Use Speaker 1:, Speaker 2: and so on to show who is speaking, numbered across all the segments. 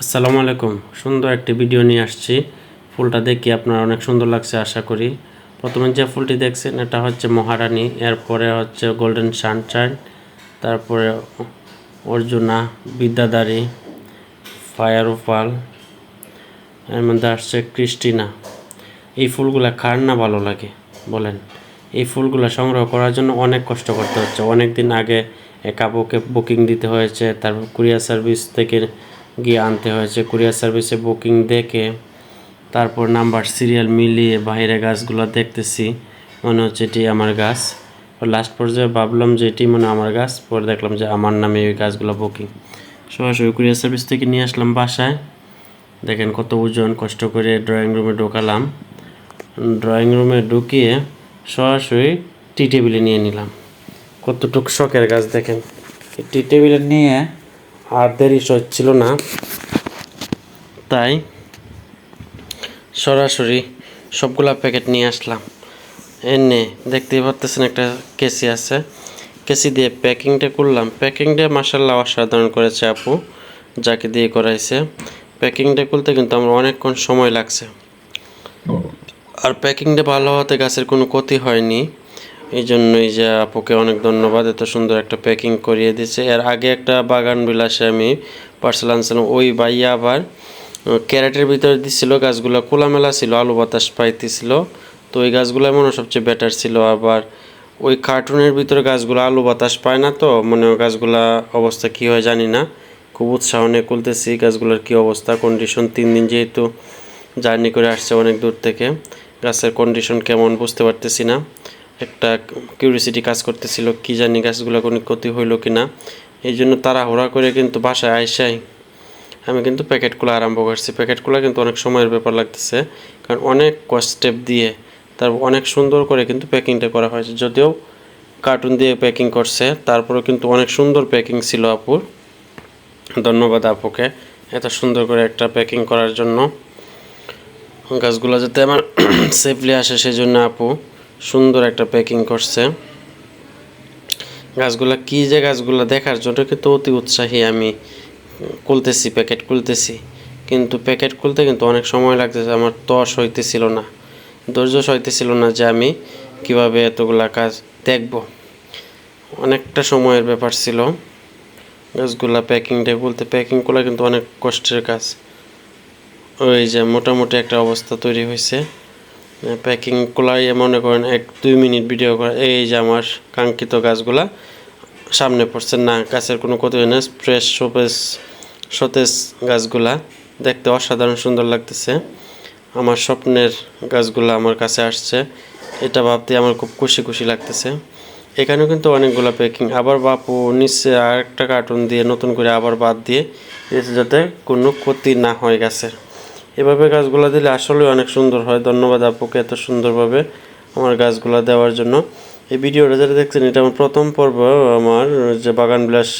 Speaker 1: আসসালামু আলাইকুম। সুন্দর একটি ভিডিও নিয়ে আসছি। ফুলটা দেখি আপনার অনেক সুন্দর লাগছে আশা করি। প্রথমে যে ফুলটি দেখছেন এটা হচ্ছে মহারানী, এরপরে হচ্ছে গোল্ডেন সানশাইন, তারপরে অর্জুনা, বিদ্যাধারী, ফায়ার ওপাল, এর মধ্যে আসছে ক্রিস্টিনা। এই ফুলগুলা কার না ভালো লাগে বলেন? এই ফুলগুলা সংগ্রহ করার জন্য অনেক কষ্ট করতে হচ্ছে। অনেক দিন আগে এক আপুকে বুকিং দিতে হয়েছে, তারপর কুরিয়ার সার্ভিস থেকে গিয়ে আনতে হয়েছে। কুরিয়ার সার্ভিসে বুকিং দেখে তারপর নাম্বার সিরিয়াল মিলিয়ে বাইরে গাছগুলো দেখতেছি, মনে হচ্ছে এটি আমার গাছ। লাস্ট পর্যায়ে ভাবলাম যে এটি মনে আমার গাছ, পরে দেখলাম যে আমার নামে ওই গাছগুলো বুকিং। সরাসরি কুরিয়ার সার্ভিস থেকে নিয়ে আসলাম বাসায়। দেখেন কত ওজন, কষ্ট করে ড্রয়িং রুমে ঢোকালাম। ড্রয়িং রুমে ঢুকিয়ে সরাসরি টি টেবিলে নিয়ে নিলাম। কতটুক শখের গাছ দেখেন। টি টেবিলে নিয়ে আর দেরি ছিল না, তাই সরাসরি সবগুলা প্যাকেট নিয়ে আসলাম। এনে দেখতেই পাচ্ছেন একটা কেসি আছে, কেসি দিয়ে প্যাকিংটা করলাম। প্যাকিংটা মাশাআল্লাহ অসাধারণ করেছে আপু, যাকে দিয়ে করাইছে। প্যাকিংটা করতে কিন্তু আমার অনেকক্ষণ সময় লাগছে, আর প্যাকিংটা ভালো হতে গাছের কোনো ক্ষতি হয়নি। এই জন্যই যে আপুকে অনেক ধন্যবাদ, এত সুন্দর একটা প্যাকিং করিয়ে দিয়েছে। এর আগে একটা বাগান বিলাসে আমি পার্সেল আনছিলাম, ওই ভাইয়া আবার ক্যারেটের ভিতরে দিচ্ছিল। গাছগুলো খোলামেলা ছিল, আলো বাতাস পাইতেছিল, তো ওই গাছগুলো মনে সবচেয়ে বেটার ছিল। আবার ওই কার্টুনের ভিতরে গাছগুলো আলো বাতাস পায় না, তো মনে হয় গাছগুলা অবস্থা কী হয় জানি না। খুব উৎসাহ নিয়ে খুলতেছি গাছগুলোর কী অবস্থা, কন্ডিশন। 3 দিন যেহেতু জার্নি করে আসছে অনেক দূর থেকে, গাছের কন্ডিশন কেমন বুঝতে পারতেছি না। একটা কিউরিসিটি কাজ করতেছিল, কি জানি গাছগুলো কোনো ক্ষতি হইলো কি না। এই জন্য তাড়াহুড়া করে কিন্তু বাসায় আইসাই আমি কিন্তু প্যাকেটগুলো আরম্ভ করছি। প্যাকেটগুলো কিন্তু অনেক সময়ের ব্যাপার লাগতেছে, কারণ অনেক স্টেপ দিয়ে তারপর অনেক সুন্দর করে কিন্তু প্যাকিংটা করা হয়েছে। যদিও কার্টুন দিয়ে প্যাকিং করছে, তারপরেও কিন্তু অনেক সুন্দর প্যাকিং ছিল আপুর। ধন্যবাদ আপুকে এত সুন্দর করে একটা প্যাকিং করার জন্য। গাছগুলো যাতে আমার সেফলি আসে সেই জন্য আপু সুন্দর একটা প্যাকিং করছে। গাছগুলা কী যে গাছগুলো দেখার জন্য কিন্তু অতি উৎসাহী আমি। খুলতেছি, প্যাকেট খুলতেছি, কিন্তু প্যাকেট খুলতে কিন্তু অনেক সময় লাগতেছে। আমার তস হইতেছিল না, ধৈর্য সইতেছিল না যে আমি কিভাবে এতগুলা কাজ দেখব। অনেকটা সময়ের ব্যাপার ছিল গাছগুলা প্যাকিংটা খুলতে। প্যাকিং করা কিন্তু অনেক কষ্টের কাজ। ওই যে মোটামুটি একটা অবস্থা তৈরি হয়েছে। প্যাকিং করাই মনে করেন 1-2 মিনিট ভিডিও করা। এই যে আমার কাঙ্ক্ষিত গাছগুলা সামনে পড়ছে না, গাছের কোনো ক্ষতি হয় না, ফ্রেশ সতেজ গাছগুলা দেখতে অসাধারণ সুন্দর লাগতেছে। আমার স্বপ্নের গাছগুলা আমার কাছে আসছে, এটা ভাবতে আমার খুব খুশি লাগতেছে। এখানেও কিন্তু অনেকগুলো প্যাকিং, আবার বাপু নিচে আর একটা কার্টুন দিয়ে নতুন করে আবার বাদ দিয়ে যাতে কোনো ক্ষতি না হয় গাছের। এভাবে গাছগুলো দিলে আসলে অনেক সুন্দর হয়। ধন্যবাদ আপুকে এত সুন্দরভাবে আমার গাছগুলো দেওয়ার জন্য। এই ভিডিওটা যেটা দেখছেন এটা আমার প্রথম পর্ব, আমার যে বাগান বিলাস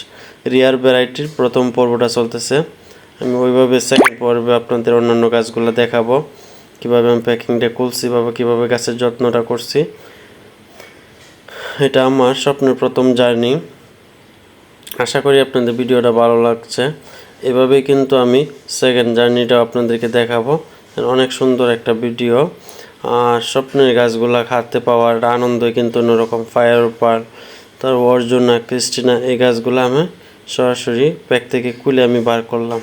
Speaker 1: রিয়ার ভ্যারাইটির প্রথম পর্বটা চলতেছে। আমি ওইভাবে সেকেন্ড পর্বে আপনাদের অন্যান্য গাছগুলো দেখাবো, কীভাবে আমি প্যাকিংটা খুলছি, কীভাবে গাছের যত্নটা করছি। এটা আমার স্বপ্নের প্রথম জার্নি। আশা করি আপনাদের ভিডিওটা ভালো লাগছে। এভাবেই কিন্তু আমি সেকেন্ড জার্নিটাও আপনাদেরকে দেখাবো। অনেক সুন্দর একটা ভিডিও। আর স্বপ্নের গাছগুলা হাতে পাওয়ার আনন্দই কিন্তু অন্যরকম। ফায়ার ওপাল, তার অর্জুনা, ক্রিস্টিনা, এই গাছগুলো আমি সরাসরি প্যাক থেকে খুলে আমি বার করলাম।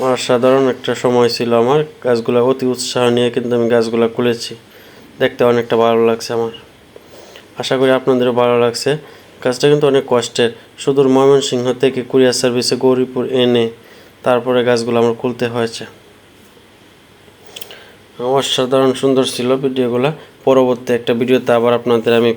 Speaker 1: অসাধারণ একটা সময় ছিল আমার। গাছগুলো অতি উৎসাহ নিয়ে কিন্তু আমি গাছগুলো খুলেছি। দেখতে অনেকটা ভালো লাগছে আমার। আশা করি আপনাদেরও ভালো লাগছে। কাজটা কিন্তু অনেক কষ্টের। সুদূর ময়মনসিংহ থেকে কুরিয়ার সার্ভিসে গৌরীপুর এনে তারপরে গাছগুলো আমার খুলতে হয়েছে। অসাধারণ সুন্দর ছিল ভিডিওগুলো। পরবর্তী একটা ভিডিওতে আবার আপনাদের আমি